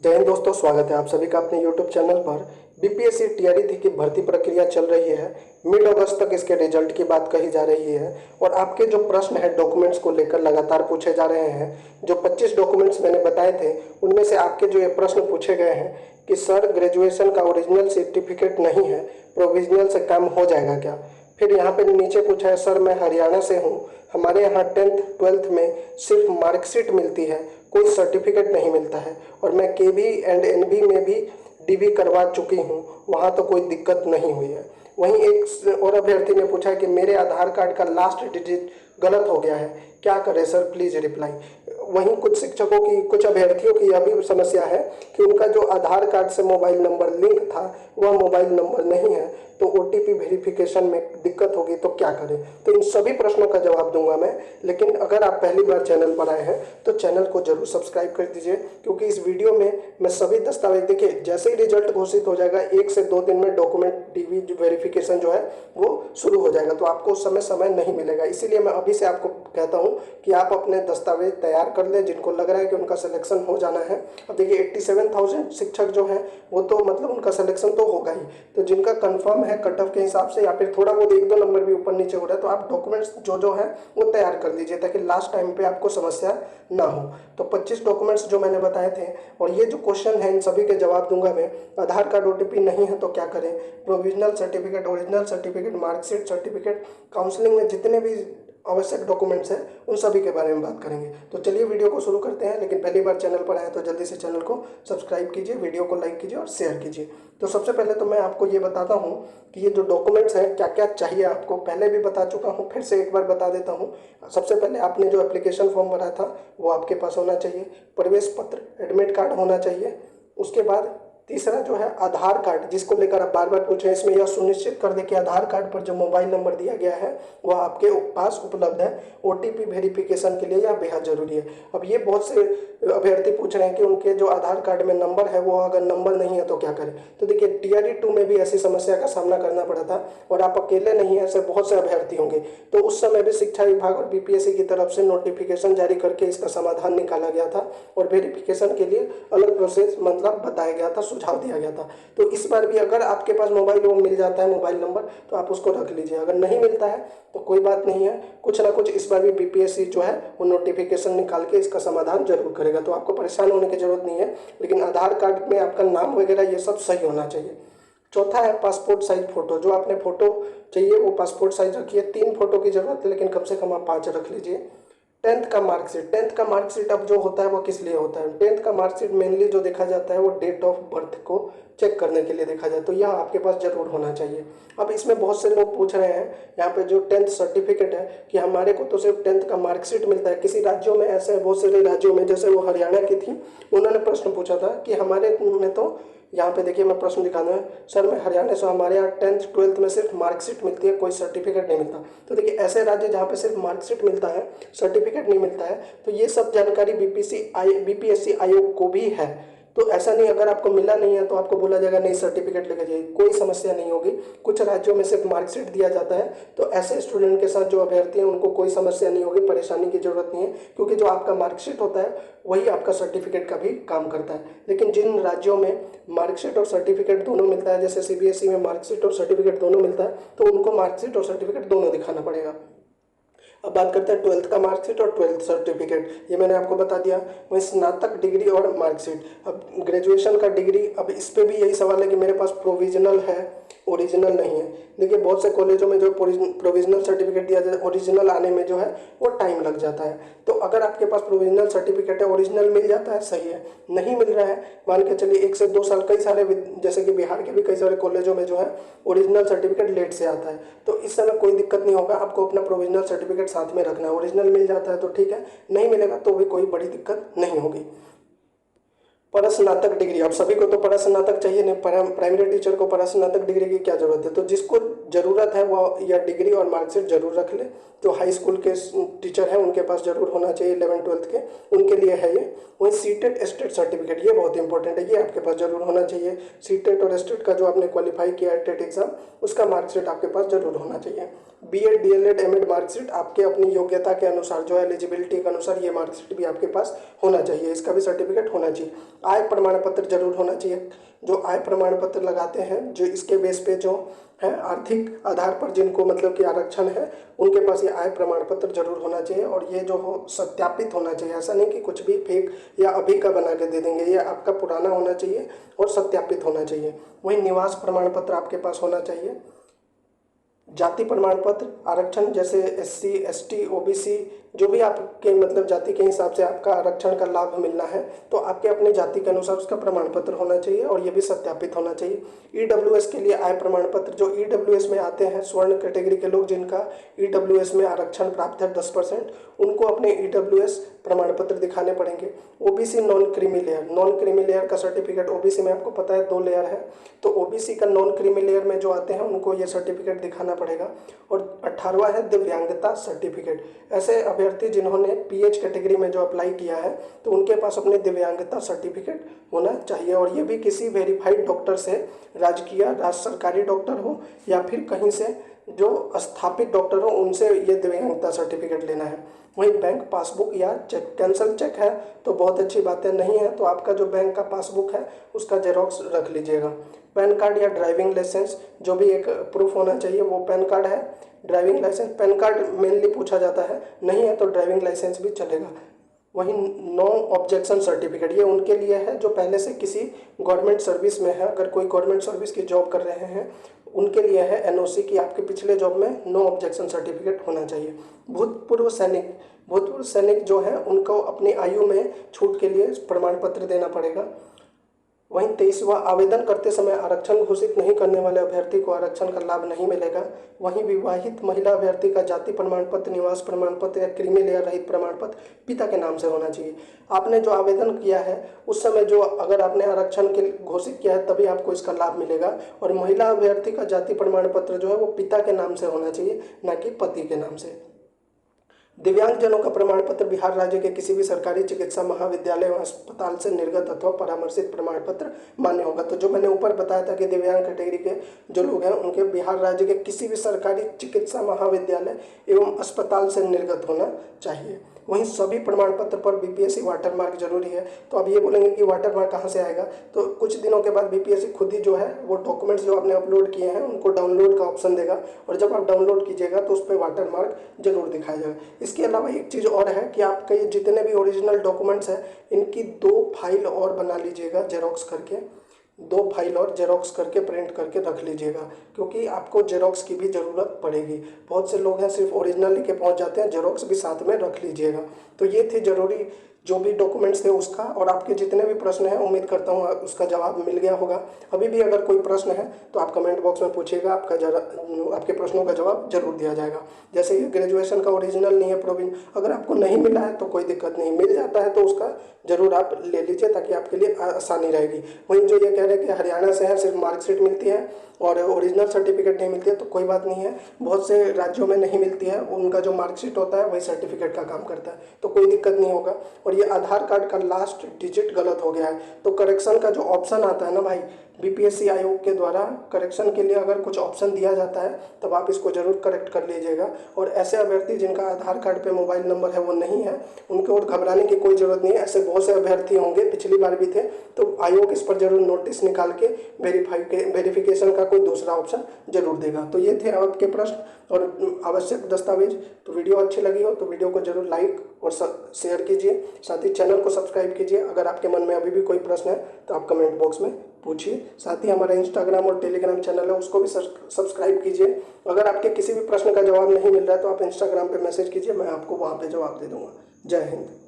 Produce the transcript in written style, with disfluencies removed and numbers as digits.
जय हिंद दोस्तों, स्वागत है आप सभी का अपने YouTube चैनल पर। बीपीएससी टीआरई की भर्ती प्रक्रिया चल रही है। मिड अगस्त तक इसके रिजल्ट की बात कही जा रही है और आपके जो प्रश्न है डॉक्यूमेंट्स को लेकर लगातार पूछे जा रहे हैं। जो 25 डॉक्यूमेंट्स मैंने बताए थे उनमें से आपके जो ये प्रश्न पूछे गए हैं कि सर ग्रेजुएशन का ओरिजिनल सर्टिफिकेट नहीं है, प्रोविजनल से काम हो जाएगा क्या। फिर यहाँ पे नीचे पूछा है सर मैं हरियाणा से हूँ, हमारे यहाँ 10th 12th में सिर्फ मार्कशीट मिलती है, कोई सर्टिफिकेट नहीं मिलता है और मैं केबी एंड एनबी में भी डीवी करवा चुकी हूँ, वहाँ तो कोई दिक्कत नहीं हुई है। वहीं एक और अभ्यर्थी ने पूछा कि मेरे आधार कार्ड का लास्ट डिजिट गलत हो गया है, क्या करें सर, प्लीज़ रिप्लाई। वहीं कुछ शिक्षकों की, कुछ अभ्यर्थियों की यह भी समस्या है कि उनका जो आधार कार्ड से मोबाइल नंबर लिंक था वह मोबाइल नंबर नहीं है, तो ओटीपी वेरिफिकेशन में दिक्कत होगी तो क्या करें। तो इन सभी प्रश्नों का जवाब दूंगा मैं, लेकिन अगर आप पहली बार चैनल पर आए हैं तो चैनल को जरूर सब्सक्राइब कर दीजिए, क्योंकि इस वीडियो में मैं सभी दस्तावेज, देखिए जैसे ही रिजल्ट घोषित हो जाएगा 1 से 2 दिन में डॉक्यूमेंट डीवी वेरिफिकेशन जो है वो शुरू हो जाएगा, तो आपको उस समय नहीं मिलेगा। इसीलिए मैं अभी से आपको कहता हूँ कि आप अपने दस्तावेज तैयार कर लें जिनको लग रहा है कि उनका सिलेक्शन हो जाना है। अब देखिए 87,000 शिक्षक जो हैं वो तो मतलब उनका सिलेक्शन तो होगा ही, तो जिनका कंफर्म है कट ऑफ के हिसाब से या फिर थोड़ा बहुत 1-2 नंबर भी ऊपर नीचे हो रहा है, तो आप डॉक्यूमेंट्स जो है वो तैयार कर लीजिए ताकि लास्ट टाइम पे आपको समस्या ना हो। तो 25 डॉक्यूमेंट्स जो मैंने बताए थे और ये जो क्वेश्चन है इन सभी के जवाब दूंगा मैं। आधार कार्ड ओटीपी नहीं है तो क्या करें, provisional certificate, original certificate, marksheet, certificate, counselling में जितने भी आवश्यक डॉक्यूमेंट्स हैं उन सभी के बारे में बात करेंगे। तो चलिए वीडियो को शुरू करते हैं, लेकिन पहली बार चैनल पर आए तो जल्दी से चैनल को सब्सक्राइब कीजिए, वीडियो को लाइक कीजिए और शेयर कीजिए। तो सबसे पहले तो मैं आपको ये बताता हूँ कि ये जो डॉक्यूमेंट्स हैं क्या क्या चाहिए आपको, पहले भी बता चुका हूँ, फिर से एक बार बता देता हूँ। सबसे पहले आपने जो एप्लीकेशन फॉर्म भरा था वो आपके पास होना चाहिए, प्रवेश पत्र, एडमिट कार्ड होना चाहिए। उसके बाद तीसरा जो है आधार कार्ड, जिसको लेकर आप बार बार पूछ रहे हैं, इसमें यह सुनिश्चित कर दें कि आधार कार्ड पर जो मोबाइल नंबर दिया गया है वह आपके पास उपलब्ध है। ओटीपी वेरिफिकेशन के लिए यह बेहद जरूरी है। अब ये बहुत से अभ्यर्थी पूछ रहे हैं कि उनके जो आधार कार्ड में नंबर है वो अगर नंबर नहीं है तो क्या करें। तो देखिए टीआरई 2 में भी ऐसी समस्या का सामना करना पड़ा था और आप अकेले नहीं हैं, ऐसे बहुत से अभ्यर्थी होंगे। तो उस समय भी शिक्षा विभाग और बीपीएससी की तरफ से नोटिफिकेशन जारी करके इसका समाधान निकाला गया था और वेरिफिकेशन के लिए अलग प्रोसेस मतलब बताया गया था, सुझाव दिया गया था। तो इस बार भी अगर आपके पास मोबाइल वो मिल जाता है मोबाइल नंबर तो आप उसको रख लीजिए, अगर नहीं मिलता है तो कोई बात नहीं है, कुछ ना कुछ इस बार भी बीपीएससी जो है वो नोटिफिकेशन निकाल के इसका समाधान जरूर करेगा, तो आपको परेशान होने की जरूरत नहीं है। लेकिन आधार कार्ड में आपका नाम वगैरह ये सब सही होना चाहिए। चौथा है पासपोर्ट साइज फोटो, जो आपने फोटो चाहिए वो पासपोर्ट साइज रखिए। 3 फोटो की जरूरत है लेकिन कम से कम आप 5 रख लीजिए। 10th का मार्कशीट, 10th का मार्कशीट अब जो होता है वो किस लिए होता है, 10th का मार्कशीट मेनली जो देखा जाता है वो डेट ऑफ बर्थ को चेक करने के लिए देखा जाए, तो यह आपके पास जरूर होना चाहिए। अब इसमें बहुत से लोग पूछ रहे हैं यहाँ पे जो 10th सर्टिफिकेट है कि हमारे को तो सिर्फ 10th का मार्कशीट मिलता है। किसी राज्यों में ऐसे, बहुत सारे राज्यों में, जैसे वो हरियाणा की थी, उन्होंने प्रश्न पूछा था कि हमारे में तो, यहाँ पे देखिए मैं प्रश्न दिखा दूँ, सर मैं हरियाणा से, हमारे यहाँ 10th 12th में सिर्फ मार्कशीट मिलती है, कोई सर्टिफिकेट नहीं मिलता। तो देखिए ऐसे राज्य जहाँ पे सिर्फ मार्कशीट मिलता है, सर्टिफिकेट नहीं मिलता है, तो ये सब जानकारी बीपीएससी आयोग को भी है। तो ऐसा नहीं अगर आपको मिला नहीं है तो आपको बोला जाएगा नहीं सर्टिफिकेट लेके जाइए, कोई समस्या नहीं होगी। कुछ राज्यों में सिर्फ मार्कशीट दिया जाता है, तो ऐसे स्टूडेंट के साथ जो अभ्यर्थी हैं उनको कोई समस्या नहीं होगी, परेशानी की जरूरत नहीं है, क्योंकि जो आपका मार्कशीट होता है वही आपका सर्टिफिकेट का भी काम करता है। लेकिन जिन राज्यों में मार्कशीट और सर्टिफिकेट दोनों मिलता है, जैसे सीबीएसई में मार्कशीट और सर्टिफिकेट दोनों मिलता है, तो उनको मार्कशीट और सर्टिफिकेट दोनों दिखाना पड़ेगा। अब बात करते हैं 12th का मार्कशीट और 12th सर्टिफिकेट, ये मैंने आपको बता दिया। वहीं स्नातक डिग्री और मार्कशीट, अब ग्रेजुएशन का डिग्री, अब इस पर भी यही सवाल है कि मेरे पास प्रोविजनल है, ओरिजिनल नहीं है। देखिए बहुत से कॉलेजों में जो प्रोविजनल सर्टिफिकेट दिया जाता है, ओरिजिनल आने में जो है वो टाइम लग जाता है। तो अगर आपके पास प्रोविजनल सर्टिफिकेट है, ओरिजिनल मिल जाता है, सही है। नहीं मिल रहा है, मान के चलिए 1 से 2 साल, कई सारे जैसे कि बिहार के भी कई सारे कॉलेजों में जो है ओरिजिनल सर्टिफिकेट लेट से आता है, तो इस समय कोई दिक्कत नहीं होगा, आपको अपना प्रोविजनल सर्टिफिकेट साथ में रखना है। ओरिजिनल मिल जाता है तो ठीक है, नहीं मिलेगा तो भी कोई बड़ी दिक्कत नहीं होगी। परस्नातक डिग्री, अब सभी को तो परस्नातक चाहिए नहीं, प्राइमरी टीचर को परस्नातक डिग्री की क्या जरूरत है, तो जिसको जरूरत है वो यह डिग्री और मार्कशीट जरूर रख ले। जो हाई स्कूल के टीचर हैं उनके पास जरूर होना चाहिए, 11th 12th के, उनके लिए है ये। वहीं सीटेट स्टेट सर्टिफिकेट, ये बहुत इंपॉर्टेंट है, ये आपके पास जरूर होना चाहिए। सीटेट और स्टेट का जो आपने क्वालिफाई किया है टेट एग्जाम, उसका मार्कशीट आपके पास जरूर होना चाहिए। बीएड, डीएलएड, एमएड मार्कशीट आपके अपनी योग्यता के अनुसार जो है एलिजिबिलिटी के अनुसार ये मार्कशीट भी आपके पास होना चाहिए, इसका भी सर्टिफिकेट होना चाहिए। आय प्रमाण पत्र जरूर होना चाहिए। जो आय प्रमाण पत्र लगाते हैं, जो इसके बेस पे जो है आर्थिक आधार पर जिनको मतलब कि आरक्षण है, उनके पास ये आय प्रमाण पत्र जरूर होना चाहिए और ये जो हो सत्यापित होना चाहिए। ऐसा नहीं कि कुछ भी फेक या अभी का बना के दे देंगे, ये आपका पुराना होना चाहिए और सत्यापित होना चाहिए। वहीं निवास प्रमाण पत्र आपके पास होना चाहिए। जाति प्रमाण पत्र, आरक्षण जैसे एससी, एसटी, ओबीसी, जो भी आपके मतलब जाति के हिसाब से आपका आरक्षण का लाभ मिलना है, तो आपके अपने जाति के अनुसार उसका प्रमाण पत्र होना चाहिए और ये भी सत्यापित होना चाहिए। ईडब्ल्यूएस के लिए आय प्रमाण पत्र, जो ईडब्ल्यूएस में आते हैं स्वर्ण कैटेगरी के लोग जिनका ईडब्ल्यूएस में आरक्षण प्राप्त है 10%, उनको अपने ईडब्ल्यूएस प्रमाण पत्र दिखाने पड़ेंगे। OBC non creamy layer, non creamy layer का सर्टिफिकेट ओबीसी में आपको पता है 2 लेयर है, तो ओबीसी का नॉन क्रीमी लेयर में जो आते हैं उनको ये सर्टिफिकेट दिखाना पड़ेगा। और 18वां है दिव्यांगता सर्टिफिकेट। ऐसे अभ्यर्थी जिन्होंने पीएच कैटेगरी में जो अप्लाई किया है तो उनके पास अपने दिव्यांगता सर्टिफिकेट होना चाहिए और ये भी किसी वेरीफाइड डॉक्टर से, राजकीय राज्य सरकारी डॉक्टर हो या फिर कहीं से जो स्थापित डॉक्टर हो, उनसे ये दिव्यांगता सर्टिफिकेट लेना है। वहीं बैंक पासबुक या चेक, कैंसल चेक है तो बहुत अच्छी बात है, नहीं है तो आपका जो बैंक का पासबुक है उसका जेरोक्स रख लीजिएगा। पैन कार्ड या ड्राइविंग लाइसेंस, जो भी एक प्रूफ होना चाहिए वो पैन कार्ड है, driving licence. PAN card mainly पूछा जाता है, नहीं है तो ड्राइविंग लाइसेंस भी चलेगा। वहीं नो ऑब्जेक्शन सर्टिफिकेट, ये उनके लिए है जो पहले से किसी गवर्नमेंट सर्विस में है, अगर कोई गवर्नमेंट सर्विस की जॉब कर रहे हैं उनके लिए है एनओसी की आपके पिछले जॉब में नो ऑब्जेक्शन सर्टिफिकेट होना चाहिए। भूतपूर्व सैनिक जो है उनको अपनी आयु में छूट के लिए प्रमाण पत्र देना पड़ेगा। वहीं 23वां, आवेदन करते समय आरक्षण घोषित नहीं करने वाले अभ्यर्थी को आरक्षण का लाभ नहीं मिलेगा। वहीं विवाहित महिला अभ्यर्थी का जाति प्रमाण पत्र, निवास प्रमाण पत्र या क्रीमी लेयर रहित प्रमाण पत्र पिता के नाम से होना चाहिए। आपने जो आवेदन किया है उस समय जो अगर आपने आरक्षण के घोषित किया है तभी आपको इसका लाभ मिलेगा। और महिला अभ्यर्थी का जाति प्रमाण पत्र जो है वो पिता के नाम से होना चाहिए, न कि पति के नाम से। दिव्यांगजनों का प्रमाण पत्र बिहार राज्य के किसी भी सरकारी चिकित्सा महाविद्यालय व अस्पताल से निर्गत अथवा परामर्शित प्रमाण पत्र मान्य होगा। तो जो मैंने ऊपर बताया था कि दिव्यांग कैटेगरी के जो लोग हैं उनके बिहार राज्य के किसी भी सरकारी चिकित्सा महाविद्यालय एवं अस्पताल से निर्गत होना चाहिए। वहीं सभी प्रमाण पत्र पर बीपीएससी वाटरमार्क जरूरी है। तो अब ये बोलेंगे कि वाटरमार्क कहाँ से आएगा, तो कुछ दिनों के बाद बीपीएससी खुद ही जो है वो डॉक्यूमेंट्स जो आपने अपलोड किए हैं उनको डाउनलोड का ऑप्शन देगा और जब आप डाउनलोड कीजिएगा तो उस पर वाटरमार्क जरूर दिखाया जाएगा। इसके अलावा एक चीज़ और है कि आपके ये जितने भी ओरिजिनल डॉक्यूमेंट्स हैं इनकी 2 फाइल और बना लीजिएगा जेरोक्स करके, 2 फाइल और जेरोक्स करके प्रिंट करके रख लीजिएगा, क्योंकि आपको जेरोक्स की भी ज़रूरत पड़ेगी। बहुत से लोग हैं सिर्फ ओरिजिनल लेके पहुंच जाते हैं, जेरोक्स भी साथ में रख लीजिएगा। तो ये थे ज़रूरी जो भी डॉक्यूमेंट्स थे उसका, और आपके जितने भी प्रश्न हैं उम्मीद करता हूँ उसका जवाब मिल गया होगा। अभी भी अगर कोई प्रश्न है तो आप कमेंट बॉक्स में पूछिएगा, आपके प्रश्नों का जवाब जरूर दिया जाएगा। जैसे ये ग्रेजुएशन का ओरिजिनल नहीं है प्रोविजन, अगर आपको नहीं मिला है तो कोई दिक्कत नहीं, मिल जाता है तो उसका जरूर आप ले लीजिए ताकि आपके लिए आसानी रहेगी। वहीं जो ये कह रहे हैं कि हरियाणा से है सिर्फ मार्कशीट मिलती है और ओरिजिनल सर्टिफिकेट नहीं मिलती है, तो कोई बात नहीं है, बहुत से राज्यों में नहीं मिलती है, उनका जो मार्कशीट होता है वही सर्टिफिकेट का काम करता है, तो कोई दिक्कत नहीं होगा। और ये आधार कार्ड का लास्ट डिजिट गलत हो गया है तो करेक्शन का जो ऑप्शन आता है ना भाई, बीपीएससी आयोग के द्वारा करेक्शन के लिए अगर कुछ ऑप्शन दिया जाता है तब आप इसको जरूर करेक्ट कर लीजिएगा। और ऐसे अभ्यर्थी जिनका आधार कार्ड पे मोबाइल नंबर है वो नहीं है, उनको और घबराने की कोई ज़रूरत नहीं है। ऐसे बहुत से अभ्यर्थी होंगे, पिछली बार भी थे, तो आयोग इस पर जरूर नोटिस निकाल के वेरिफिकेशन का कोई दूसरा ऑप्शन जरूर देगा। तो ये थे आपके प्रश्न और आवश्यक दस्तावेज। तो वीडियो अच्छी लगी हो तो वीडियो को जरूर लाइक और शेयर कीजिए, साथ ही चैनल को सब्सक्राइब कीजिए। अगर आपके मन में अभी भी कोई प्रश्न है तो आप कमेंट बॉक्स में पूछिए। साथ ही हमारा इंस्टाग्राम और टेलीग्राम चैनल है उसको भी सब्सक्राइब कीजिए। अगर आपके किसी भी प्रश्न का जवाब नहीं मिल रहा है तो आप इंस्टाग्राम पे मैसेज कीजिए, मैं आपको वहाँ पे जवाब दे दूँगा। जय हिंद।